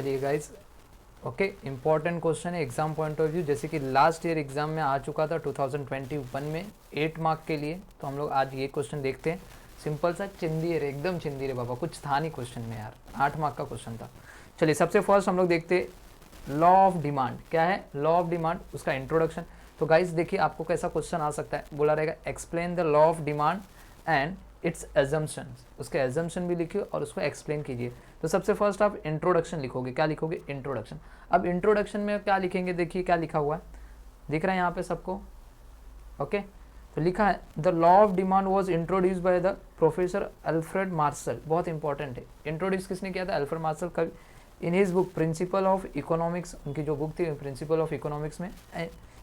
चलिए guys, okay, important question है exam point of view, जैसे कि लास्ट ईयर एग्जाम में आ चुका था 2021 में 8 मार्क के लिए। तो हम लोग आज ये क्वेश्चन देखते हैं। सिंपल सा चिंदी है, एकदम चिंदी है बाबा, कुछ था नहीं क्वेश्चन में यार, 8 मार्क का क्वेश्चन था। चलिए सबसे फर्स्ट हम लोग देखते लॉ ऑफ डिमांड। क्या है लॉ ऑफ डिमांड, उसका इंट्रोडक्शन। तो गाइज देखिए आपको कैसा क्वेश्चन आ सकता है, बोला रहेगा explain the law of demand and it's assumptions. उसके एजम्पशन भी लिखिए और उसको एक्सप्लेन कीजिए। तो सबसे फर्स्ट आप इंट्रोडक्शन लिखोगे। क्या लिखोगे? इंट्रोडक्शन। अब इंट्रोडक्शन में क्या लिखेंगे, देखिए क्या लिखा हुआ है, दिख रहा है यहाँ पे सबको? ओके, तो लिखा है the law of demand was introduce by the professor Alfred Marshall. बहुत इंपॉर्टेंट है, इंट्रोड्यूस किसने किया था? Alfred Marshall. कभी in his book principle of economics, उनकी जो बुक थी प्रिंसिपल ऑफ इकोनॉमिक्स में,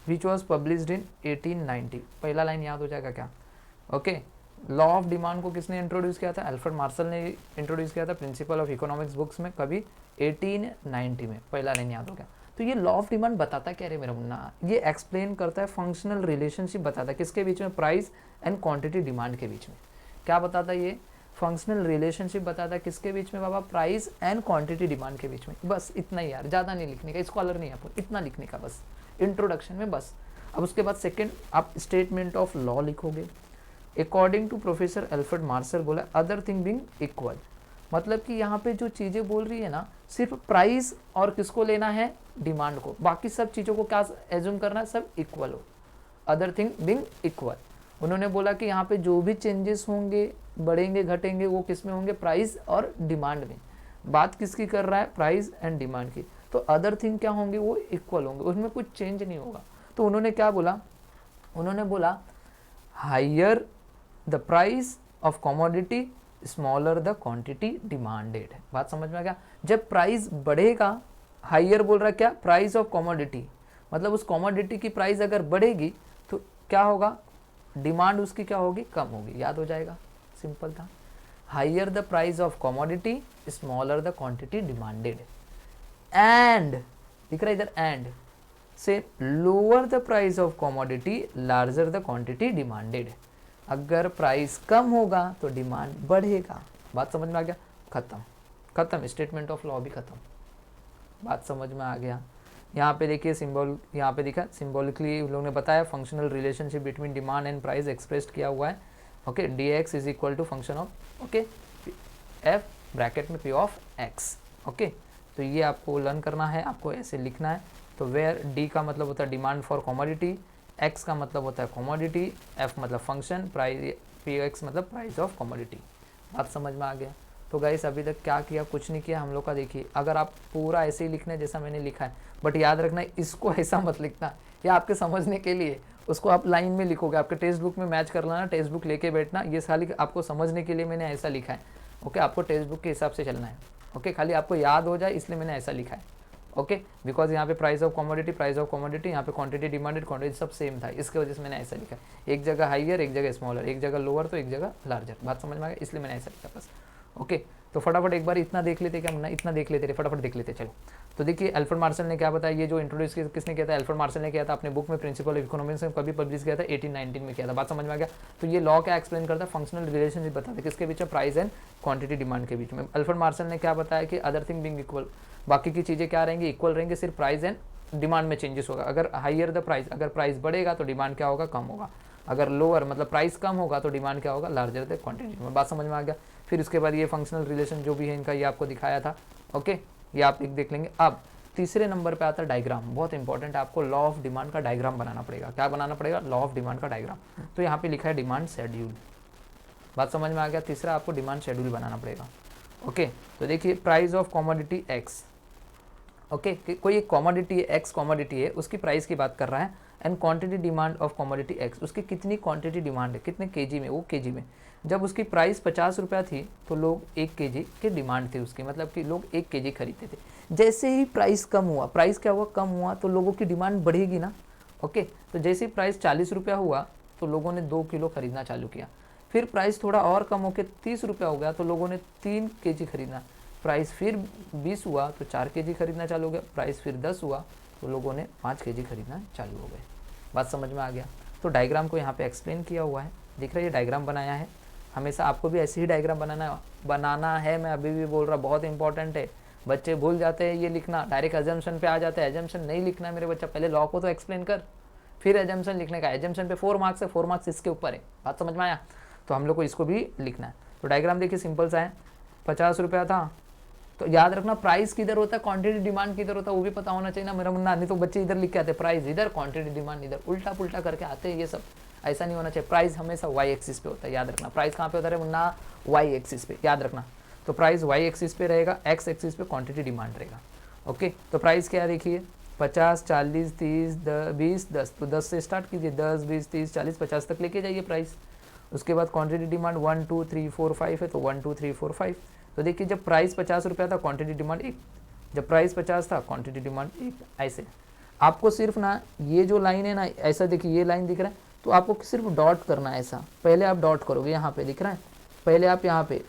विच वॉज पब्लिश्ड इन 1890। पहला लाइन याद हो जाएगा क्या? ओके, लॉ ऑफ डिमांड को किसने इंट्रोड्यूस किया था? अल्फ्रेड मार्शल ने इंट्रोड्यूस किया था प्रिंसिपल ऑफ इकोनॉमिक्स बुक्स में, कभी 1890 में। पहला लाइन याद हो गया। तो ये लॉ ऑफ डिमांड बताता क्या रे मेरा मुन्ना? ये एक्सप्लेन करता है फंक्शनल रिलेशनशिप, बताता है किसके बीच में? प्राइस एंड क्वांटिटी डिमांड के बीच में। क्या बताता है ये? फंक्शनल रिलेशनशिप बताता है किसके बीच में बाबा? प्राइस एंड क्वांटिटी डिमांड के बीच में। बस इतना ही यार, ज़्यादा नहीं लिखने का, स्कॉलर नहीं है, इतना लिखने का बस इंट्रोडक्शन में बस। अब उसके बाद सेकेंड आप स्टेटमेंट ऑफ लॉ लिखोगे। According to professor Alfred Marshall, बोला अदर थिंग बीइंग इक्वल। मतलब कि यहाँ पे जो चीज़ें बोल रही है ना, सिर्फ प्राइस और किसको लेना है? डिमांड को। बाकी सब चीज़ों को क्या एज्यूम करना है? सब इक्वल हो, अदर थिंग बीइंग इक्वल। उन्होंने बोला कि यहाँ पे जो भी चेंजेस होंगे, बढ़ेंगे घटेंगे, वो किस में होंगे? प्राइस और डिमांड में। बात किसकी कर रहा है? प्राइस एंड डिमांड की। तो अदर थिंग क्या होंगे? वो इक्वल होंगे, उसमें कुछ चेंज नहीं होगा। तो उन्होंने क्या बोला? उन्होंने बोला higher the price of commodity smaller the quantity demanded. बात समझ में आ गया? जब प्राइस बढ़ेगा, हायर बोल रहा है क्या? प्राइस ऑफ कमोडिटी, मतलब उस कमोडिटी की प्राइस अगर बढ़ेगी तो क्या होगा? डिमांड उसकी क्या होगी? कम होगी। याद हो जाएगा, सिंपल था। Higher the price of commodity smaller the quantity demanded. And दिख रहा है इधर, एंड से lower the price of commodity larger the quantity demanded. अगर प्राइस कम होगा तो डिमांड बढ़ेगा। बात समझ में आ गया? खत्म, खत्म, स्टेटमेंट ऑफ लॉ भी खत्म। बात समझ में आ गया? यहाँ पे देखिए सिंबल, यहाँ पे दिखा सिंबॉलिकली लोगों ने बताया functional relationship between demand and price expressed किया हुआ है। Okay, D X is equal to function of, okay, F bracket में पी ऑफ एक्स। ओके, तो ये आपको लर्न करना है, आपको ऐसे लिखना है। तो वेयर डी का मतलब होता है डिमांड फॉर कमोडिटी, एक्स का मतलब होता है कमोडिटी, एफ मतलब फंक्शन, प्राइस पी एक्स मतलब प्राइस ऑफ कमोडिटी। बात समझ में आ गया? तो गाइस अभी तक क्या किया? कुछ नहीं किया हम लोग का। देखिए अगर आप पूरा ऐसे ही लिखना है जैसा मैंने लिखा है, बट याद रखना इसको ऐसा मत लिखना, या आपके समझने के लिए उसको आप लाइन में लिखोगे, आपके टेक्स्ट बुक में मैच कर लेना, टेक्स्ट बुक लेके बैठना। ये खाली आपको समझने के लिए मैंने ऐसा लिखा है। ओके, आपको टेक्स्ट बुक के हिसाब से चलना है। ओके, खाली आपको याद हो जाए इसलिए मैंने ऐसा लिखा है। ओके, बिकॉज यहाँ पे प्राइस ऑफ कमोडिटी, यहाँ पे क्वांटिटी डिमांडेड, क्वांटिटी सब सेम था, इसके वजह से मैंने ऐसा लिखा। एक जगह हाइयर, एक जगह स्मॉलर, एक जगह लोअर तो एक जगह लार्जर। बात समझ में आ गया? इसलिए मैंने ऐसा लिखा बस। ओके, तो फटाफट एक बार इतना देख लेते, क्या मुन्ना? इतना देख लेते, फटाफट देख लेते। चलो, तो देखिए अल्फ्रेड मार्शल ने क्या बताया, ये जो इंट्रोड्यूस किसने किया था? अल्फ्रेड मार्शल ने किया था अपने बुक में प्रिंसिपल ऑफ इकोनॉमिक्स में, कभी पब्लिश किया था 1819 में किया था। बात समझ में आ गया? तो ये लॉ क्या एक्सप्लेन करता है? फंक्शनल रिलेशनशिप बताता है किसके बीच में? प्राइस एंड क्वांटिटी डिमांड के बीच में। अल्फ्रेड मार्शल ने क्या बताया कि अदर थिंग बीइंग इक्वल, बाकी की चीज़ें क्या रहेंगी? इक्वल रहेंगे, सिर्फ प्राइस एंड डिमांड में चेंजेस होगा। अगर हाइयर द प्राइस, अगर प्राइस बढ़ेगा तो डिमांड क्या होगा? कम होगा। अगर लोअर मतलब प्राइस कम होगा तो डिमांड क्या होगा? Larger the quantity. बात समझ में आ गया? फिर उसके बाद ये फंक्शनल रिलेशन जो भी है इनका, ये आपको दिखाया था। ओके, ये आप एक देख लेंगे। अब तीसरे नंबर पे आता है डायग्राम। बहुत इंपॉर्टेंट है, आपको लॉ ऑफ डिमांड का डायग्राम बनाना पड़ेगा। क्या बनाना पड़ेगा? लॉ ऑफ डिमांड का डायग्राम। तो यहाँ पे लिखा है डिमांड शेड्यूल। बात समझ में आ गया? तीसरा आपको डिमांड शेड्यूल बनाना पड़ेगा। ओके, तो देखिए price of commodity x. Okay, कोई एक कमोडिटी है, एक्स कमोडिटी है, उसकी प्राइस की बात कर रहा है। And quantity demand of commodity x, उसकी कितनी क्वांटिटी डिमांड है, कितने केजी में? वो केजी में। जब उसकी प्राइस 50 रुपया थी तो लोग 1 केजी की डिमांड थी उसकी, मतलब कि लोग 1 केजी खरीदते थे। जैसे ही प्राइस कम हुआ, प्राइस क्या हुआ? कम हुआ, तो लोगों की डिमांड बढ़ेगी ना। ओके, तो जैसे ही प्राइस 40 रुपया हुआ तो लोगों ने 2 किलो खरीदना चालू किया। फिर प्राइस थोड़ा और कम होकर 30 रुपया हो गया तो लोगों ने 3 केजी खरीदना। प्राइस फिर 20 हुआ तो 4 केजी खरीदना चालू हो गया। प्राइस फिर 10 हुआ तो लोगों ने 5 केजी खरीदना चालू हो गए। बात समझ में आ गया? तो डायग्राम को यहाँ पे एक्सप्लेन किया हुआ है, दिख रहा है? ये डायग्राम बनाया है। हमेशा आपको भी ऐसे ही डायग्राम बनाना है। मैं अभी भी बोल रहा, बहुत इंपॉर्टेंट है। बच्चे भूल जाते हैं ये लिखना, डायरेक्ट एजम्पशन पे आ जाते हैं। एजम्पशन नहीं लिखना है मेरे बच्चा, पहले लॉ को तो एक्सप्लेन कर, फिर एजम्पशन लिखने का। एजम्पशन पे 4 मार्क्स है, 4 मार्क्स इसके ऊपर है, बात समझ में आया। तो हम लोग को इसको भी लिखना है। तो डायग्राम देखिए सिंपल सा है, 50 रुपया था, तो याद रखना प्राइस किधर होता है, क्वांटिटी डिमांड किधर होता है वो भी पता होना चाहिए ना मेरा मुन्ना। नहीं तो बच्चे इधर लिख के आते प्राइस इधर, क्वांटिटी डिमांड इधर, उल्टा पुल्टा करके आते हैं ये सब, ऐसा नहीं होना चाहिए। प्राइस हमेशा वाई एक्सिस पे होता है, याद रखना। प्राइस कहाँ पे होता है मुन्ना, वाई एक्सिस पे, याद रखना। तो प्राइस वाई एक्सिस पे रहेगा, एक्स एक्सिस पे क्वांटिटी डिमांड रहेगा। ओके, तो प्राइस क्या देखिए 50, 40, 30, 20, 10, तो 10 से स्टार्ट कीजिए, 10, 20, 30, 40, 50 तक लेके जाइए प्राइस। उसके बाद क्वांटिटी डिमांड 1, 2, 3, 4, 5 है, तो 1, 2, 3, 4, 5। तो देखिए जब प्राइस 50 रुपया था क्वांटिटी डिमांड 1, जब प्राइस 50 था क्वांटिटी डिमांड 1, ऐसे। आपको सिर्फ ना ये जो लाइन है ना, ऐसा देखिए ये लाइन दिख रहा है, तो आपको सिर्फ डॉट करना है ऐसा। पहले आप डॉट करोगे, यहाँ पे दिख रहा है, पहले आप यहाँ पे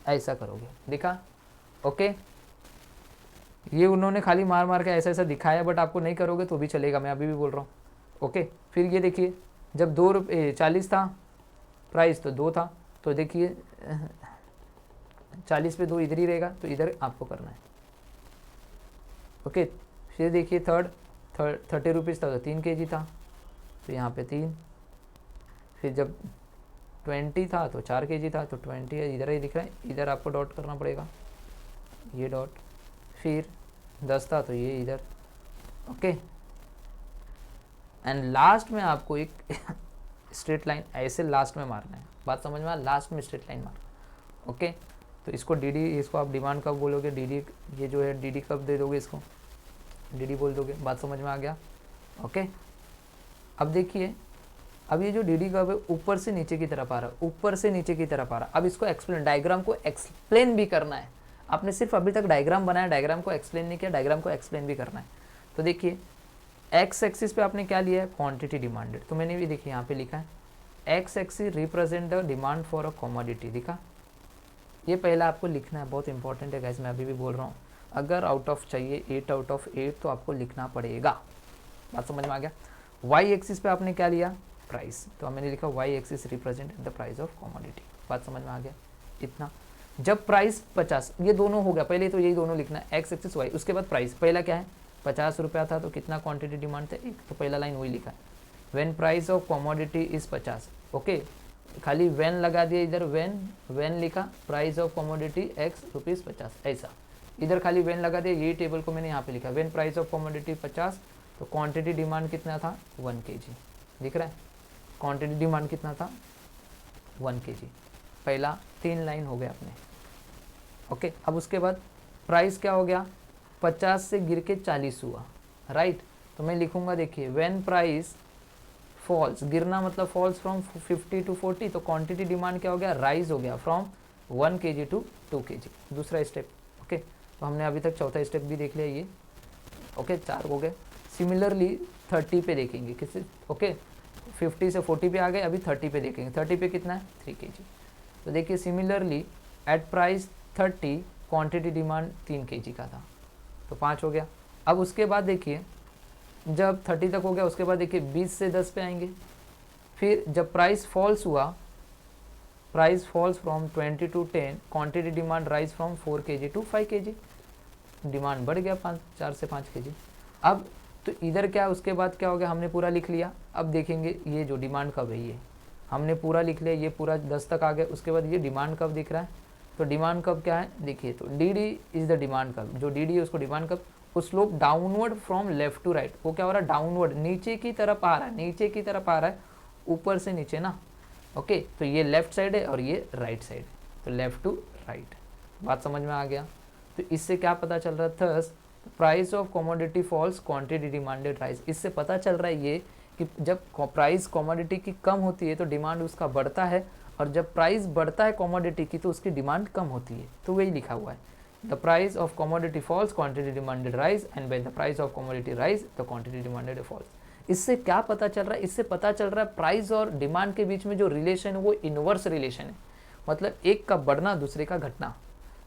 ऐसा करोगे, दिखा। ओके, ये उन्होंने खाली मार मार के ऐसा ऐसा दिखाया, बट आपको नहीं करोगे तो भी चलेगा, मैं अभी भी बोल रहा हूँ। ओके, फिर ये देखिए जब 2 रुपये 40 था प्राइस, तो 2 था, तो देखिए 40 पे 2 इधर ही रहेगा, तो इधर आपको करना है। ओके, फिर देखिए 30 रुपीज़ था तो 3 kg था, तो यहाँ पे 3। फिर जब 20 था तो 4 kg था, तो 20 है, इधर ही दिख रहा है, इधर आपको डॉट करना पड़ेगा, ये डॉट। फिर 10 था तो ये इधर। ओके, एंड लास्ट में आपको एक स्ट्रेट लाइन ऐसे लास्ट में मारना है, बात समझ में आ, लास्ट में स्ट्रेट लाइन मारना। ओके, तो इसको डीडी, इसको आप डिमांड कब बोलोगे, डीडी, ये जो है डीडी कब दे दोगे, इसको डीडी बोल दोगे, बात समझ में आ गया। ओके, अब देखिए, अब ये जो डीडी कब है ऊपर से नीचे की तरफ आ रहा है, ऊपर से नीचे की तरफ आ रहा है। अब इसको एक्सप्लेन, डायग्राम को एक्सप्लेन भी करना है। आपने सिर्फ अभी तक डायग्राम बनाया, डायग्राम को एक्सप्लेन नहीं किया, डायग्राम को एक्सप्लेन भी करना है। तो देखिए एक्स एक्सिस पे आपने क्या लिया है, क्वांटिटी डिमांडेड, तो मैंने भी देखिए यहाँ पे लिखा है x axis represent the demand for a commodity, दिखा। ये पहला आपको लिखना है, बहुत इंपॉर्टेंट है गाइस, मैं अभी भी बोल रहा हूँ। अगर आउट ऑफ चाहिए 8 आउट ऑफ 8 तो आपको लिखना पड़ेगा, बात समझ में आ गया। वाई एक्सिस पे आपने क्या लिया, प्राइस, तो मैंने लिखा Y axis represent the price of commodity, बात समझ में आ गया इतना। जब प्राइस 50, ये दोनों हो गया, पहले तो यही दोनों लिखना है, एक्स एक्सिस वाई, उसके बाद प्राइस। पहला क्या है 50 रुपया था, तो कितना क्वांटिटी डिमांड था 1, तो पहला लाइन वही लिखा है, when price of commodity is 50। Okay, खाली व्हेन लगा दिया इधर, व्हेन लिखा, price of commodity x rupees 50, ऐसा इधर खाली व्हेन लगा दिया। ये टेबल को मैंने यहाँ पे लिखा, व्हेन प्राइस ऑफ कमोडिटी 50, तो क्वांटिटी डिमांड कितना था 1 kg, दिख रहा है, क्वांटिटी डिमांड कितना था 1 kg। पहला 3 लाइन हो गया अपने। ओके, अब उसके बाद प्राइस क्या हो गया, 50 से गिर के 40 हुआ, राइट। तो मैं लिखूंगा, देखिए व्हेन प्राइस फॉल्स, गिरना मतलब फॉल्स फ्रॉम 50 to 40, तो क्वांटिटी डिमांड क्या हो गया, राइज हो गया फ्रॉम 1 kg to 2 kg, दूसरा स्टेप। ओके, तो हमने अभी तक चौथा स्टेप भी देख लिया ये। ओके, 4 हो गए। सिमिलरली 30 पे देखेंगे किसी, ओके 50 से 40 पे आ गए, अभी 30 पे देखेंगे। 30 पे कितना है 3 kg, तो देखिए similarly at price 30 quantity demand 3 kg का था, तो 5 हो गया। अब उसके बाद देखिए जब 30 तक हो गया, उसके बाद देखिए 20 से 10 पे आएंगे। फिर जब प्राइस फॉल्स हुआ, price falls from 20 to 10, quantity demand rise from 4 kg to 5 kg, demand बढ़ गया 4 से 5 kg। अब तो इधर क्या, उसके बाद क्या हो गया, हमने पूरा लिख लिया। अब देखेंगे ये जो डिमांड कब है, ये हमने पूरा लिख लिया, ये पूरा 10 तक आ गया। उसके बाद ये डिमांड कब दिख रहा है, तो डिमांड कब क्या है देखिए, तो D D is the demand curve, जो डी डी है उसको डिमांड कब, वो slope downward from left to right, वो क्या हो रहा है डाउनवर्ड, नीचे की तरफ आ रहा है, नीचे की तरफ आ रहा है, ऊपर से नीचे ना। ओके, तो ये लेफ्ट साइड है और ये राइट साइड, तो लेफ्ट टू राइट, बात समझ में आ गया। तो इससे क्या पता चल रहा था, price of commodity falls quantity demanded rise, इससे पता चल रहा है ये कि जब प्राइस कमोडिटी की कम होती है तो डिमांड उसका बढ़ता है, और जब प्राइस बढ़ता है कमोडिटी की तो उसकी डिमांड कम होती है। तो वही लिखा हुआ है, the price of commodity falls quantity demanded rise, and when the price of commodity rise the quantity demanded falls. इससे क्या पता चल रहा है, इससे पता चल रहा है प्राइस और डिमांड के बीच में जो रिलेशन है वो इनवर्स रिलेशन है, मतलब एक का बढ़ना दूसरे का घटना।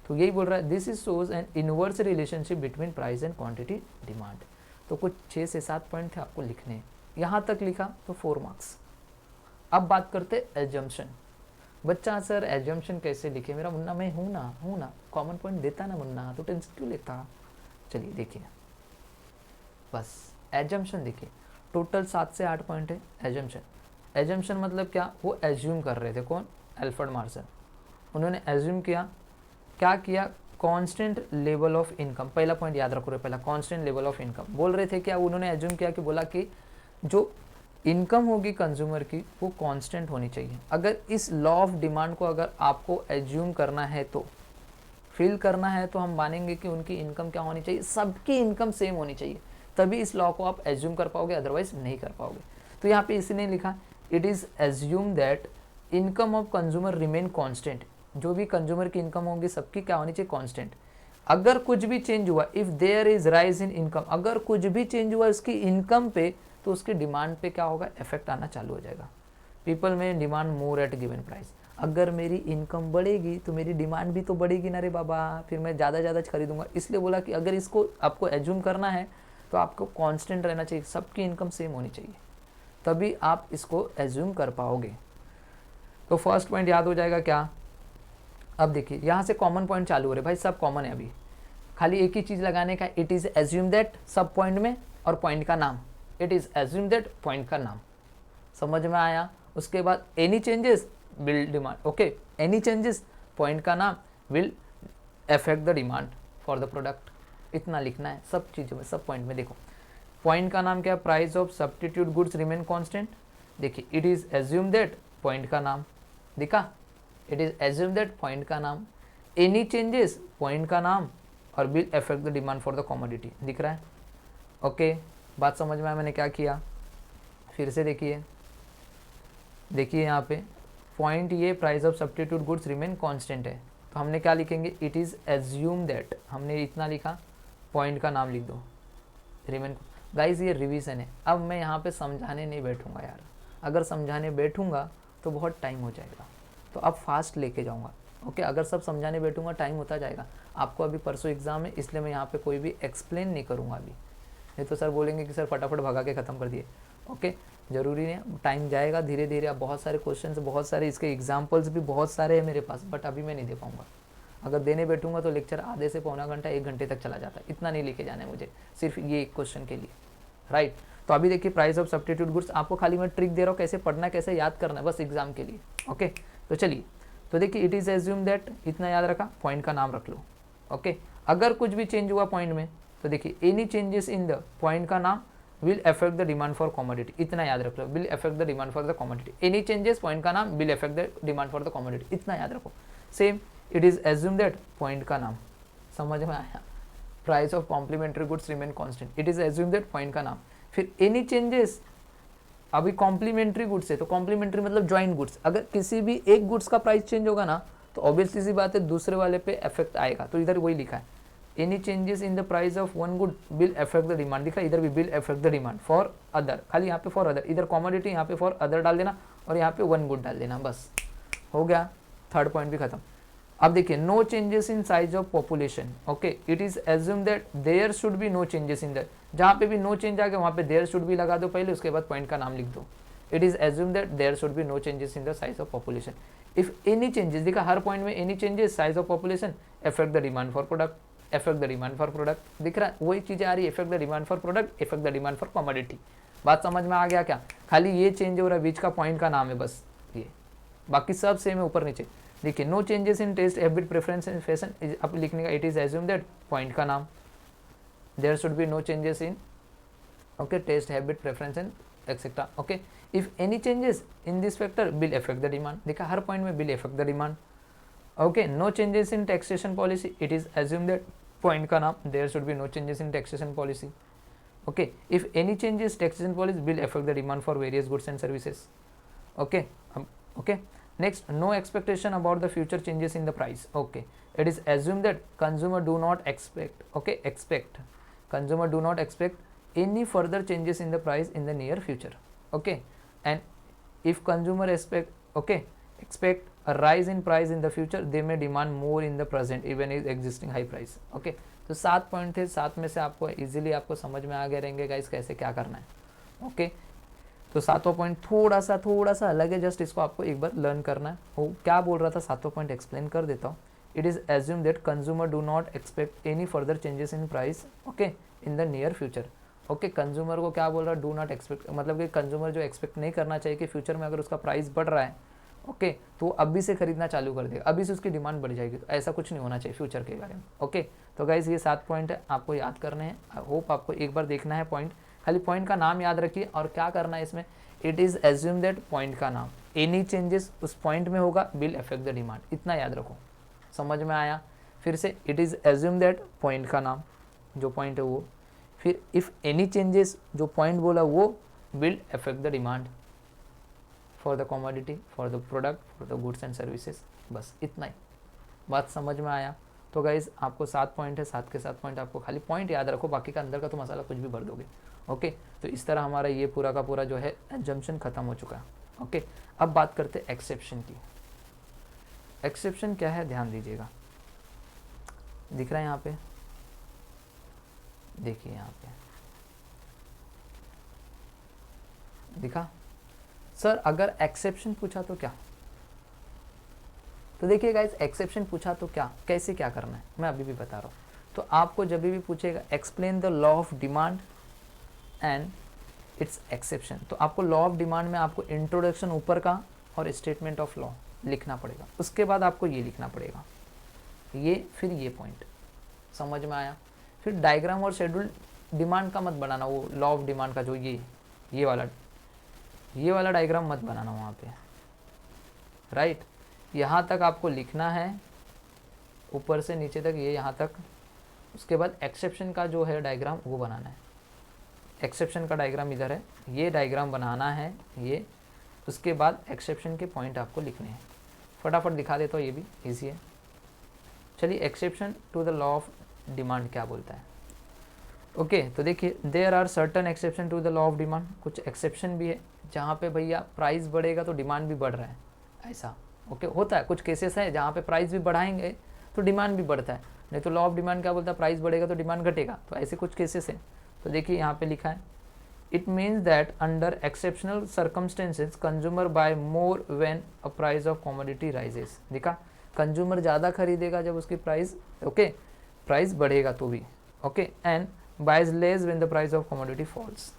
तो यही बोल रहा है, this is shows N inverse relationship between price and quantity demand. तो कुछ 6 से 7 पॉइंट थे आपको लिखने, यहाँ तक लिखा तो 4 मार्क्स। अब बात करते एजम्पशन। बच्चा सर एजम्पशन कैसे लिखे, मेरा मुन्ना मैं हूँ ना, कॉमन पॉइंट देता ना मुन्ना, तो टेंशन क्यों लेता। चलिए देखिए, बस एजम्पशन देखिए, टोटल 7 से 8 पॉइंट है एजम्पशन। एजम्पशन मतलब क्या, वो एज्यूम कर रहे थे, कौन, एल्फ्रेड मार्शल। उन्होंने एज्यूम किया, क्या किया, कांस्टेंट लेवल ऑफ इनकम, पहला पॉइंट याद रखो रे, पहला कांस्टेंट लेवल ऑफ इनकम बोल रहे थे क्या, उन्होंने एज्यूम किया कि बोला कि जो इनकम होगी कंज्यूमर की वो कांस्टेंट होनी चाहिए। अगर इस लॉ ऑफ डिमांड को अगर आपको एज्यूम करना है तो फील करना है तो हम मानेंगे कि उनकी इनकम क्या होनी चाहिए, सबकी इनकम सेम होनी चाहिए, तभी इस लॉ को आप एज्यूम कर पाओगे, अदरवाइज नहीं कर पाओगे। तो यहाँ पे इसने लिखा it is assume that income of consumer remain constant, जो भी कंज्यूमर की इनकम होगी सबकी क्या होनी चाहिए, कांस्टेंट। अगर कुछ भी चेंज हुआ, if there is rise in income, अगर कुछ भी चेंज हुआ उसकी इनकम पे, तो उसकी डिमांड पे क्या होगा, इफेक्ट आना चालू हो जाएगा। पीपल में demand more at given price, अगर मेरी इनकम बढ़ेगी तो मेरी डिमांड भी तो बढ़ेगी ना रे बाबा, फिर मैं ज़्यादा खरीदूंगा। इसलिए बोला कि अगर इसको आपको एज्यूम करना है तो आपको कांस्टेंट रहना चाहिए, सबकी इनकम सेम होनी चाहिए, तभी आप इसको एज्यूम कर पाओगे। तो फर्स्ट पॉइंट याद हो जाएगा क्या। अब देखिए यहाँ से कॉमन पॉइंट चालू हो रहे भाई, सब कॉमन है, अभी खाली एक ही चीज़ लगाने का, इट इज़ एज्यूम दैट सब पॉइंट में और पॉइंट का नाम, it is assume that point का नाम, समझ में आया। उसके बाद any changes will demand, okay, any changes point का नाम will affect the demand for the product, इतना लिखना है सब चीज़ों में, सब पॉइंट में। देखो पॉइंट का नाम क्या है, price of substitute goods remain constant, देखिए it is assume that point का नाम, दिखा, it is assume that point का नाम, एनी चेंजेस पॉइंट का नाम, और will affect the demand for the commodity, दिख रहा है। ओके, बात समझ में आया मैंने क्या किया। फिर से देखिए, देखिए यहाँ पे पॉइंट ये price of substitute goods remain constant है, तो हमने क्या लिखेंगे, इट इज़ एज्यूम दैट, हमने इतना लिखा, पॉइंट का नाम लिख दो, रिमेन। गाइस ये रिवीजन है, अब मैं यहाँ पे समझाने नहीं बैठूंगा यार, अगर समझाने बैठूंगा तो बहुत टाइम हो जाएगा, तो अब फास्ट लेके जाऊँगा। ओके, अगर सब समझाने बैठूंगा टाइम होता जाएगा। आपको अभी परसों एग्जाम है, इसलिए मैं यहाँ पे कोई भी एक्सप्लेन नहीं करूँगा अभी, नहीं तो सर बोलेंगे कि सर फटाफट भगा के ख़त्म कर दिए। ओके, ज़रूरी नहीं, टाइम जाएगा धीरे धीरे। अब बहुत सारे क्वेश्चंस, बहुत सारे इसके एग्जांपल्स भी बहुत सारे हैं मेरे पास, बट अभी मैं नहीं दे पाऊँगा। अगर देने बैठूंगा तो लेक्चर आधे से पौना घंटा 1 घंटे तक चला जाता है, इतना नहीं लेके जाना है मुझे सिर्फ ये एक क्वेश्चन के लिए, राइट। तो अभी देखिए प्राइस ऑफ सब्स्टिट्यूट गुड्स, आपको खाली मैं ट्रिक दे रहा हूँ कैसे पढ़ना है, कैसे याद करना है, बस एग्जाम के लिए। ओके, तो चलिए, तो देखिए इट इज़ एज्यूम दैट, इतना याद रखा, पॉइंट का नाम रख लो। ओके, अगर कुछ भी चेंज हुआ पॉइंट में, तो देखिए any changes in the, point का नाम will affect the demand for commodity, इतना याद रख लो, will affect the demand for the commodity, any changes point का नाम will affect the demand for the commodity, इतना याद रखो। Same, it is assume that, point का नाम, समझ में आया, price of complementary goods remain constant, it is assume that, point का नाम। फिर एनी चेंजेस, अभी कॉम्प्लीमेंट्री गुड्स है तो कॉम्प्लीमेंट्री मतलब ज्वाइंट गुड्स, अगर किसी भी एक गुड्स का प्राइस चेंज होगा ना तो ऑब्वियसली सी बात है दूसरे वाले पे इफेक्ट आएगा, तो इधर वही लिखा है, any changes in the price of one good will affect the demand, दिखा इधर भी will affect the demand for other, खाली यहाँ पे फॉर अदर, इधर कॉमोडिटी यहाँ पे फॉर अदर डाल देना और यहाँ पे वन गुड डाल देना, बस हो गया, थर्ड पॉइंट भी खत्म। अब देखिए no changes in size of population, okay, it is assume that there should be no changes in that, जहाँ पे भी नो चेंज आ गया वहाँ पे देयर शुड बी लगा दो पहले, उसके बाद पॉइंट का नाम लिख दो। It is assume that there should be no changes in the size of population, if any changes, देखा हर पॉइंट में any changes size of population affect the demand for product, affect the demand for product, दिख रहा है वही चीजें आ रही है, affect the demand for product, affect the demand for commodity. बात समझ में आ गया क्या, खाली ये चेंज हो रहा है बीच का पॉइंट का नाम है बस ये, बाकी सब सेम है ऊपर नीचे। देखिए no changes in taste habit preference and fashion, अब लिखने का it is assume that, point का नाम, there should be no changes in, okay, taste habit preference and etcetera, okay, if any changes in this factor will affect the demand, देखा हर point में will affect the demand, okay, no changes in taxation policy, it is assume that, point का नाम, there should be no changes in taxation policy, okay, if any changes taxation policy will affect the demand for various goods and services, okay, okay. Next, no expectation about the future changes in the price. Okay, it is assumed that consumer do not expect. Okay, consumer do not expect any further changes in the price in the near future. Okay, and if consumer expect a rise in price in the future, they may demand more in the present even if existing high price. Okay, तो 7 point थे, 7 में से आपको easily आपको समझ में आ गए रहेंगे गाइस कैसे क्या करना है। ओके, तो सातवां पॉइंट थोड़ा सा अलग है, जस्ट इसको आपको एक बार लर्न करना है। वो क्या बोल रहा था, सातवां पॉइंट एक्सप्लेन कर देता हूँ। It is assume that consumer do not expect any further changes in price okay in the near future. Okay, consumer को क्या बोल रहा है, डू नॉट एक्सपेक्ट, मतलब कि कंज्यूमर जो एक्सपेक्ट नहीं करना चाहिए कि फ्यूचर में अगर उसका प्राइस बढ़ रहा है ओके तो वो अभी से खरीदना चालू कर देगा, अभी से उसकी डिमांड बढ़ जाएगी। तो ऐसा कुछ नहीं होना चाहिए फ्यूचर के बारे में। ओके, तो गाइज ये 7 पॉइंट है, आपको याद करने हैं। आई होप आपको एक बार देखना है पॉइंट, खाली पॉइंट का नाम याद रखिए और क्या करना है इसमें। It is assume that, point का नाम, एनी चेंजेस उस पॉइंट में होगा विल अफेक्ट द डिमांड, इतना याद रखो। समझ में आया? फिर से, it is assume that, point का नाम जो पॉइंट है वो, फिर इफ़ एनी चेंजेस जो पॉइंट बोला वो will affect the demand for the commodity, for the product, for the goods and services. बस इतना ही, बात समझ में आया? तो गाइज आपको 7 पॉइंट है, 7 के 7 पॉइंट आपको खाली पॉइंट याद रखो, बाकी का अंदर का तो मसाला कुछ भी भर दोगे। ओके, तो इस तरह हमारा ये पूरा का पूरा जो है एजम्पशन खत्म हो चुका है। ओके, अब बात करते हैं एक्सेप्शन की। एक्सेप्शन क्या है, ध्यान दीजिएगा, दिख रहा है यहाँ पे, देखिए यहाँ पे दिखा। सर अगर एक्सेप्शन पूछा तो क्या, तो देखिए गाइस, एक्सेप्शन पूछा तो क्या, कैसे क्या करना है, मैं अभी भी बता रहा हूँ। तो आपको जब भी पूछेगा explain the law of demand and it's exception, तो आपको लॉ ऑफ डिमांड में आपको इंट्रोडक्शन ऊपर का और स्टेटमेंट ऑफ लॉ लिखना पड़ेगा। उसके बाद आपको ये लिखना पड़ेगा, ये फिर ये पॉइंट। समझ में आया? फिर डायग्राम और शेड्यूल डिमांड का मत बनाना, वो लॉ ऑफ डिमांड का जो ये वाला डायग्राम मत बनाना वहाँ पे, राइट। यहाँ तक आपको लिखना है, ऊपर से नीचे तक ये यहाँ तक। उसके बाद एक्सेप्शन का जो है डायग्राम वो बनाना है। एक्सेप्शन का डायग्राम इधर है, ये डायग्राम बनाना है ये। उसके बाद एक्सेप्शन के पॉइंट आपको लिखने हैं। फटाफट दिखा देता हूँ, ये भी ईजी है। चलिए, exception to the law of demand क्या बोलता है। ओके, तो देखिए, there are certain exception to the law of demand, कुछ एक्सेप्शन भी है जहाँ पे भैया प्राइस बढ़ेगा तो डिमांड भी बढ़ रहा है, ऐसा ओके होता है। कुछ केसेस है जहाँ पे प्राइस भी बढ़ाएंगे तो डिमांड भी बढ़ता है, नहीं तो लॉ ऑफ डिमांड क्या बोलता है, प्राइस बढ़ेगा तो डिमांड घटेगा। तो ऐसे कुछ केसेस हैं। तो देखिए यहाँ पे लिखा है, it means that under exceptional circumstances consumer buy more when a price of commodity rises. देखा, कंज्यूमर ज़्यादा खरीदेगा जब उसकी प्राइस प्राइस बढ़ेगा तो भी okay, and buys less when the price of commodity falls.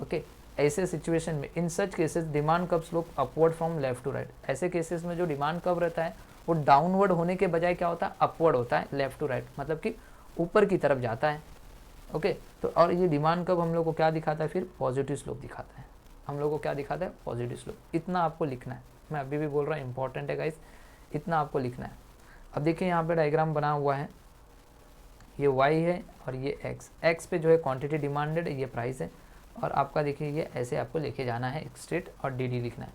Okay, ऐसे सिचुएशन में in such cases demand curve slope upward from left to right. ऐसे केसेस में जो डिमांड कर्व रहता है वो डाउनवर्ड होने के बजाय क्या होता है, अपवर्ड होता है, लेफ्ट टू राइट, मतलब कि ऊपर की तरफ जाता है। ओके, तो और ये डिमांड कर्व हम लोग को क्या दिखाता है, फिर पॉजिटिव स्लोप दिखाता है। हम लोग को क्या दिखाता है, पॉजिटिव स्लोप। इतना आपको लिखना है, मैं अभी भी बोल रहा हूँ, इंपॉर्टेंट है गाइस, इतना आपको लिखना है। अब देखिए यहाँ पे डायग्राम बना हुआ है, ये y है और ये x पे जो है क्वांटिटी डिमांडेड, ये प्राइस है। और आपका देखिए ये ऐसे आपको लेके जाना है स्ट्रेट, और डी लिखना है।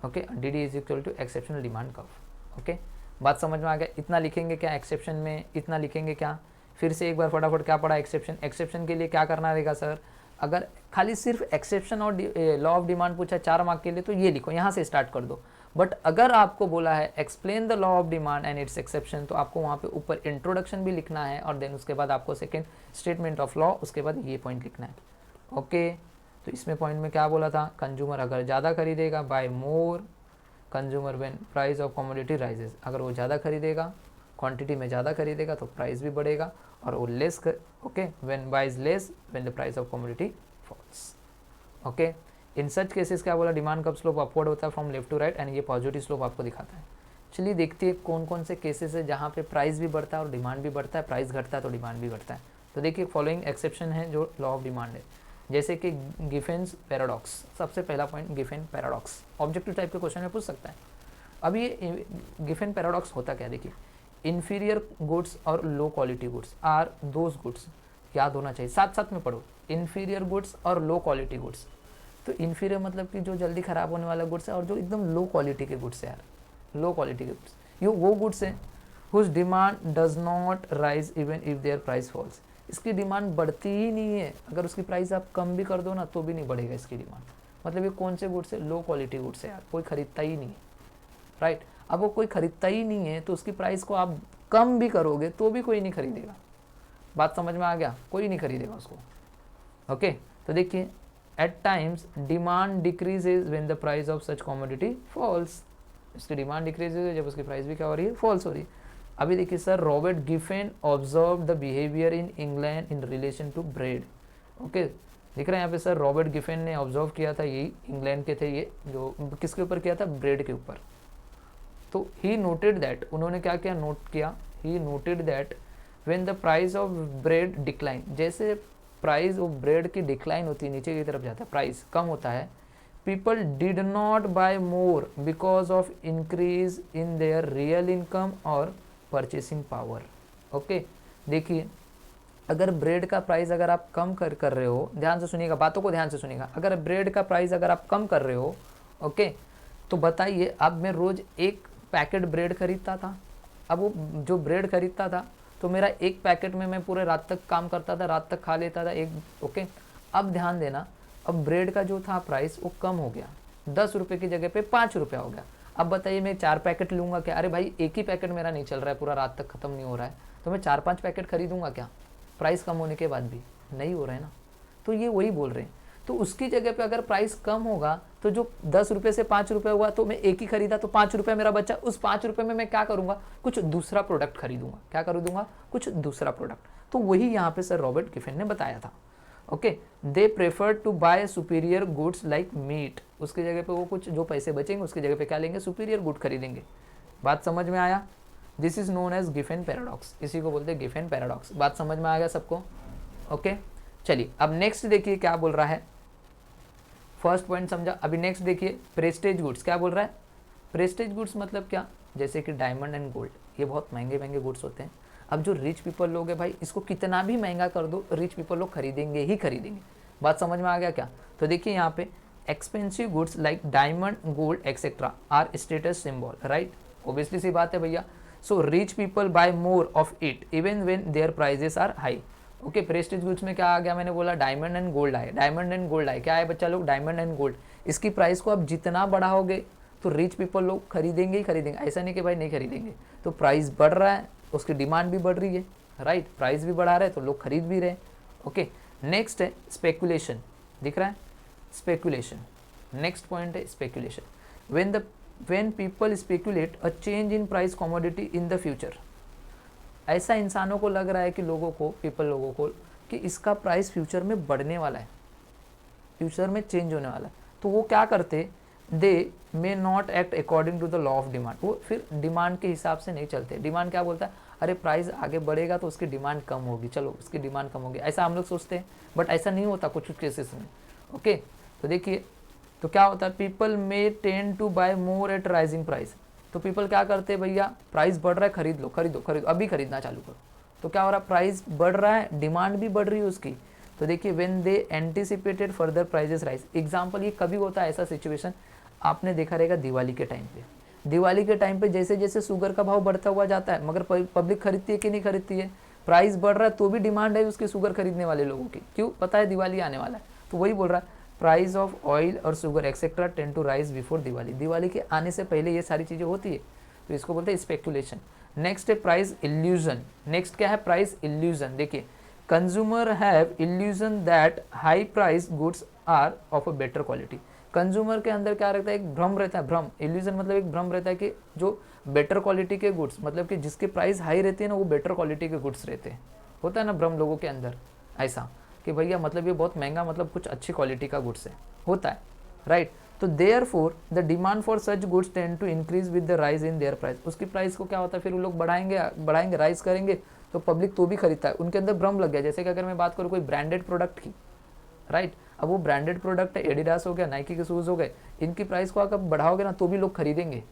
Okay, D is equal to exceptional demand curve. Okay, बात समझ में आ गया? इतना लिखेंगे क्या एक्सेप्शन में, इतना लिखेंगे क्या। फिर से एक बार फटाफट क्या पढ़ा एक्सेप्शन। एक्सेप्शन के लिए क्या करना रहेगा सर, अगर खाली सिर्फ एक्सेप्शन और लॉ ऑफ डिमांड पूछा 4 मार्क के लिए तो ये लिखो, यहाँ से स्टार्ट कर दो। बट अगर आपको बोला है explain the law of demand and it's exception, तो आपको वहाँ पे ऊपर इंट्रोडक्शन भी लिखना है, और देन उसके बाद आपको सेकेंड स्टेटमेंट ऑफ लॉ, उसके बाद ये पॉइंट लिखना है। ओके, तो इसमें पॉइंट में क्या बोला था, कंज्यूमर अगर ज़्यादा खरीदेगा, buy more consumer when price of commodity rises, अगर वो ज़्यादा खरीदेगा, क्वांटिटी में ज़्यादा खरीदेगा तो प्राइस भी बढ़ेगा, और वो less okay when buys less when the price of commodity falls. Okay, in such cases क्या बोला, डिमांड कर्व स्लोप अपवर्ड होता है from left to right, and ये पॉजिटिव स्लोप आपको दिखाता है। चलिए देखते हैं कौन कौन से केसेस है जहाँ पे प्राइस भी बढ़ता है और डिमांड भी बढ़ता है, प्राइस घटता है तो डिमांड भी घटता है। तो देखिए, फॉलोइंग एक्सेप्शन है जो लॉ ऑफ डिमांड है, जैसे कि गिफेन्स पैराडॉक्स। सबसे पहला point Giffen paradox, objective type के क्वेश्चन में पूछ सकता है। अब ये गिफेन पैराडॉक्स होता क्या, देखिए, इन्फीरियर गुड्स और low quality goods are those goods, याद होना चाहिए, साथ साथ में पढ़ो, इन्फीरियर गुड्स और लो क्वालिटी गुड्स। तो इन्फीरियर मतलब कि जो जल्दी खराब होने वाला गुड्स है, और जो एकदम लो क्वालिटी के गुड्स है यार, लो क्वालिटी के गुड्स, ये वो गुड्स हैं whose demand does not rise even if their price falls. इसकी डिमांड बढ़ती ही नहीं है, अगर उसकी प्राइस आप कम भी कर दो ना तो भी नहीं बढ़ेगा इसकी डिमांड। मतलब ये कौन से गुड्स है, लो क्वालिटी गुड्स है यार, कोई खरीदता ही नहीं है, राइट। अब वो कोई खरीदता ही नहीं है तो उसकी प्राइस को आप कम भी करोगे तो भी कोई नहीं खरीदेगा। बात समझ में आ गया, कोई नहीं खरीदेगा उसको। ओके, तो देखिए at times demand decreases when the price of such commodity falls. इसकी डिमांड डिक्रीज है जब उसकी प्राइस भी क्या हो रही है, फॉल्स हो रही है। अभी देखिए sir, Robert Giffen observe the behaviour in England in relation to bread. Okay, दिख रहा है यहाँ पे सर, रॉबर्ट गिफेन ने ऑब्जर्व किया था, यही इंग्लैंड के थे ये, जो किसके ऊपर किया था, ब्रेड के ऊपर। तो ही नोटेड दैट, उन्होंने क्या किया, नोट किया, he noted that when the price of bread decline, जैसे प्राइस ऑफ ब्रेड की डिक्लाइन होती है, नीचे की तरफ जाता है, प्राइस कम होता है, people did not buy more because of increase in their real income और परचेसिंग पावर। ओके, देखिए अगर ब्रेड का प्राइस अगर आप कम कर रहे हो, ध्यान से सुनिएगा, बातों को ध्यान से सुनिएगा, अगर ब्रेड का प्राइस अगर आप कम कर रहे हो, ओके, तो बताइए, अब मैं रोज़ एक पैकेट ब्रेड खरीदता था, अब वो जो ब्रेड खरीदता था तो मेरा एक पैकेट में मैं पूरे रात तक काम करता था, रात तक खा लेता था एक। ओके, अब ध्यान देना, अब ब्रेड का जो था प्राइस वो कम हो गया, 10 रुपये की जगह पे 5 रुपया हो गया। अब बताइए मैं 4 पैकेट लूँगा क्या, अरे भाई एक ही पैकेट मेरा नहीं चल रहा है, पूरा रात तक ख़त्म नहीं हो रहा है, तो मैं 4-5 पैकेट खरीदूँगा क्या, प्राइस कम होने के बाद भी नहीं हो रहा है ना। तो ये वही बोल रहे हैं, तो उसकी जगह पे अगर प्राइस कम होगा तो जो 10 रुपये से 5 रुपये हुआ, तो मैं एक ही खरीदा तो 5 रुपये मेरा बचा, उस 5 रुपये में मैं क्या करूँगा, कुछ दूसरा प्रोडक्ट खरीदूंगा, क्या खरीदूंगा, कुछ दूसरा प्रोडक्ट। तो वही यहाँ पे सर रॉबर्ट गिफेन ने बताया था। Okay, they prefer to buy superior goods like meat, उसकी जगह पे वो कुछ जो पैसे बचेंगे उसकी जगह पे क्या लेंगे, सुपीरियर गुड खरीदेंगे। बात समझ में आया, this is known as Giffen paradox, इसी को बोलते हैं गिफेन पैराडॉक्स। बात समझ में आ गया सबको। ओके, चलिए अब नेक्स्ट देखिए क्या बोल रहा है, फर्स्ट पॉइंट समझा, अभी नेक्स्ट देखिए प्रेस्टेज गुड्स, क्या बोल रहा है, प्रेस्टेज गुड्स मतलब क्या, जैसे कि डायमंड एंड गोल्ड, ये बहुत महंगे महंगे गुड्स होते हैं। अब जो रिच पीपल लोग हैं भाई, इसको कितना भी महंगा कर दो, रिच पीपल लोग खरीदेंगे ही खरीदेंगे। बात समझ में आ गया क्या, तो देखिए यहाँ पे expensive goods like diamond gold etcetera are status symbol, right, obviously सी बात है भैया। So rich people buy more of it even when their prices are high. Okay, prestige goods में क्या आ गया, मैंने बोला डायमंड एंड गोल्ड आए, डायमंड एंड गोल्ड आए, क्या है बच्चा लोग, डायमंड एंड गोल्ड। इसकी प्राइस को आप जितना बढ़ाओगे तो रिच पीपल लोग खरीदेंगे ही खरीदेंगे, ऐसा नहीं कि भाई नहीं खरीदेंगे। तो प्राइस बढ़ रहा है, उसकी डिमांड भी बढ़ रही है, राइट, प्राइस भी बढ़ा रहे हैं तो लोग खरीद भी रहे। ओके, नेक्स्ट है स्पेकुलेशन, दिख रहा है, स्पेकुलेशन, नेक्स्ट पॉइंट है speculation. When people speculate a change in price commodity in the future, ऐसा इंसानों को लग रहा है कि लोगों को कि इसका प्राइस फ्यूचर में बढ़ने वाला है, फ्यूचर में चेंज होने वाला है, तो वो क्या करते, they may not act according to the law of demand, वो फिर डिमांड के हिसाब से नहीं चलते। डिमांड क्या बोलता है, अरे प्राइस आगे बढ़ेगा तो उसकी डिमांड कम होगी, चलो उसकी डिमांड कम होगी, ऐसा हम लोग सोचते हैं, बट ऐसा नहीं होता कुछ केसेस में। ओके, तो देखिए तो क्या होता है, people may tend to buy more at rising price, तो पीपल क्या करते हैं भैया, प्राइस बढ़ रहा है, खरीद लो, खरीदो खरीदो, अभी खरीदना चालू करो। तो क्या हो रहा है, प्राइस बढ़ रहा है, डिमांड भी बढ़ रही है उसकी। तो देखिए when they anticipated further prices rise, example ये कभी होता है ऐसा सिचुएशन, आपने देखा रहेगा दिवाली के टाइम पे, दिवाली के टाइम पे जैसे जैसे शुगर का भाव बढ़ता हुआ जाता है, मगर पब्लिक खरीदती है कि नहीं खरीदती है, प्राइस बढ़ रहा है तो भी डिमांड है उसकी शुगर खरीदने वाले लोगों की, क्यों, पता है दिवाली आने वाला है। तो वही बोल रहा है, प्राइस ऑफ ऑयल और sugar etcetera tend to rise before Diwali, Diwali के आने से पहले ये सारी चीज़ें होती है, तो इसको बोलते हैं स्पेकुलेशन। नेक्स्ट है प्राइस इल्यूजन, नेक्स्ट क्या है, प्राइस इल्यूजन। देखिए consumer have illusion that high price goods are of a better quality, consumer के अंदर क्या रहता है, एक भ्रम रहता है, भ्रम, इल्यूजन मतलब एक भ्रम रहता है कि जो बेटर क्वालिटी के गुड्स, मतलब कि जिसकी प्राइस हाई रहती है ना वो बेटर क्वालिटी के गुड्स रहते हैं, होता है ना भ्रम लोगों के अंदर ऐसा कि भैया मतलब ये बहुत महंगा, मतलब कुछ अच्छी क्वालिटी का गुड्स है, होता है, राइट। तो therefore the demand for such goods tend to increase with the rise in their price, उसकी प्राइस को क्या होता है फिर वो लोग बढ़ाएंगे राइज करेंगे, तो पब्लिक तो भी खरीदता है, उनके अंदर भ्रम लग गया। जैसे कि अगर मैं बात करूँ कोई ब्रांडेड प्रोडक्ट की, राइट, अब वो ब्रांडेड प्रोडक्ट है, एडिडास हो गया, नाइकी के शूज़ हो गए, इनकी प्राइस को अगर बढ़ाओगे ना तो भी लोग खरीदेंगे।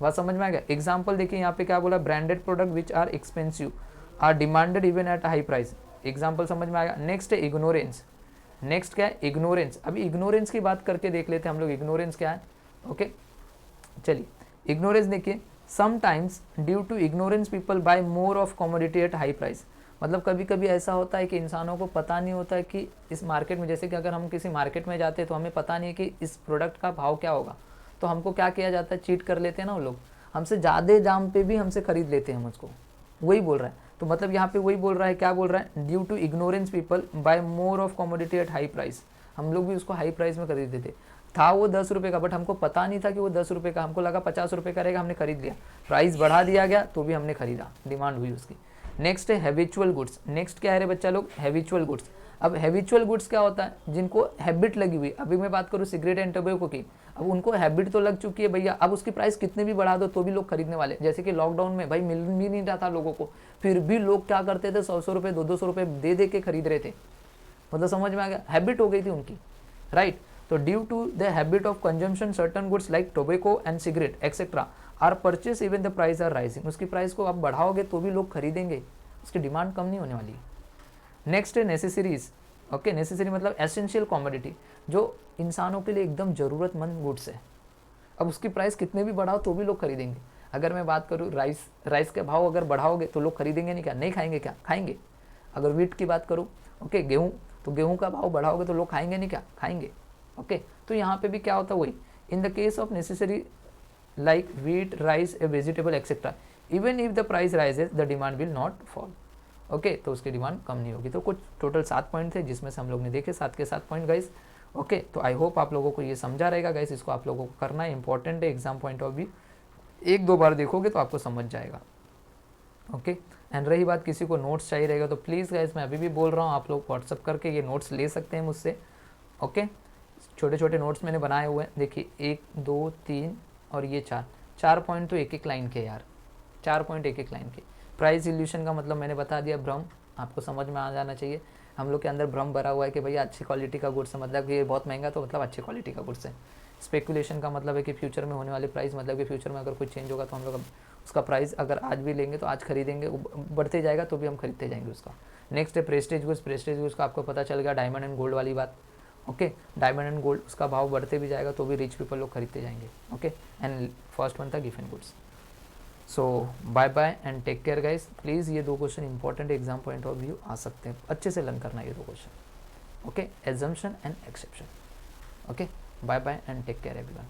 बात समझ में आ गया। एग्जाम्पल देखिए यहाँ पे क्या बोला, branded product which are expensive are demanded even at high price, example समझ में आएगा। नेक्स्ट है इग्नोरेंस, नेक्स्ट क्या है इग्नोरेंस। अभी इग्नोरेंस की बात करके देख लेते हैं हम लोग, इग्नोरेंस क्या है। ओके चलिए इग्नोरेंस देखिए, sometimes due to ignorance people buy more of commodity at high price, मतलब कभी कभी ऐसा होता है कि इंसानों को पता नहीं होता है कि इस मार्केट में, जैसे कि अगर हम किसी मार्केट में जाते हैं तो हमें पता नहीं है कि इस प्रोडक्ट का भाव क्या होगा, तो हमको क्या किया जाता है, चीट कर लेते हैं ना वो लोग, हमसे ज़्यादा दाम पे भी हमसे खरीद लेते हैं हम उसको, वही बोल रहा है। तो मतलब यहाँ पे वही बोल रहा है, क्या बोल रहा है, due to ignorance people buy more of commodity at high price, हम लोग भी उसको हाई प्राइस में खरीदते थे। था वो 10 रुपये का, बट हमको पता नहीं था कि वो 10 रुपये का, हमको लगा 50 रुपये का रहेगा, हमने खरीद लिया। प्राइस बढ़ा दिया गया तो भी हमने खरीदा, डिमांड हुई उसकी। नेक्स्ट है हैबिचुअल गुड्स। नेक्स्ट क्या है रे बच्चा लोग, हैबिचुअल गुड्स। अब हैबिचुअल गुड्स क्या होता है, जिनको हैबिट लगी हुई। अभी मैं बात करूँ सिगरेट एंड टोबैको की, अब उनको हैबिट तो लग चुकी है भैया, अब उसकी प्राइस कितने भी बढ़ा दो तो भी लोग खरीदने वाले। जैसे कि लॉकडाउन में भाई मिल भी नहीं रहा था लोगों को, फिर भी लोग क्या करते थे, 100 रुपये 200 रुपये दे दे के खरीद रहे थे। मतलब समझ में आ गया, हैबिट हो गई थी उनकी, राइट। तो due to the habit of consumption certain goods like tobacco and cigarette etcetera are purchase even the price are rising. उसकी प्राइस को आप बढ़ाओगे तो भी लोग खरीदेंगे, उसकी डिमांड कम नहीं होने वाली। नेक्स्ट है नेसेसरीज। ओके, नेसेसरी मतलब एसेंशियल कॉमोडिटी, जो इंसानों के लिए एकदम ज़रूरतमंद गुड्स है। अब उसकी प्राइस कितने भी बढ़ाओ तो भी लोग खरीदेंगे। अगर मैं बात करूँ राइस के भाव अगर बढ़ाओगे तो लोग खरीदेंगे नहीं क्या, नहीं खाएंगे क्या, खाएंगे। अगर वीट की बात करूँ, ओके, गेहूँ, तो गेहूँ का भाव बढ़ाओगे तो लोग खाएंगे नहीं क्या, खाएंगे। ओके, तो यहाँ पे भी क्या होता है वही, in the case of necessary like wheat, rice, A vegetable etcetera, even if the price rises the demand will not fall. Okay, तो उसकी डिमांड कम नहीं होगी। तो कुछ टोटल 7 पॉइंट थे जिसमें से हम लोग ने देखे 7 के 7 पॉइंट गाइस। ओके, तो आई होप आप लोगों को ये समझा रहेगा गाइस, इसको आप लोगों को करना है, इंपॉर्टेंट है एग्जाम पॉइंट ऑफ व्यू। 1-2 बार देखोगे तो आपको समझ जाएगा। ओके, एंड रही बात किसी को नोट्स चाहिए रहेगा तो प्लीज़ गाइस मैं अभी भी बोल रहा हूँ, आप लोग व्हाट्सअप करके ये नोट्स ले सकते हैं मुझसे। ओके, छोटे छोटे नोट्स मैंने बनाए हुए हैं, देखिए 1, 2, 3 और ये 4 पॉइंट तो एक एक लाइन के यार, 4 पॉइंट एक एक लाइन के। प्राइस इल्यूशन का मतलब मैंने बता दिया, भ्रम आपको समझ में आ जाना चाहिए। हम लोग के अंदर भ्रम भरा हुआ है कि भैया अच्छी क्वालिटी का गुड्स है, मतलब कि ये बहुत महंगा तो मतलब अच्छी क्वालिटी का गुड्स है। स्पेकुलेशन का मतलब है कि फ्यूचर में होने वाली प्राइस, मतलब कि फ्यूचर में अगर कोई चेंज होगा तो हम लोग उसका प्राइस अगर आज भी लेंगे तो आज खरीदेंगे, बढ़ते जाएगा तो भी हम खरीदते जाएंगे उसका। नेक्स्ट है प्रेस्टेज गुड्स। प्रेस्टेज गुड्स का आपको पता चल गया, डायमंड एंड गोल्ड वाली बात। ओके, डायमंड एंड गोल्ड उसका भाव बढ़ते भी जाएगा तो भी रिच पीपल लोग खरीदते जाएंगे। ओके, एंड फर्स्ट वन था gift and goods. So bye bye and take care guys. Please ये 2 question important exam point of view आ सकते हैं, अच्छे से लर्न करना ये 2 question. Okay, assumption and exception. Okay, bye bye and take care everyone.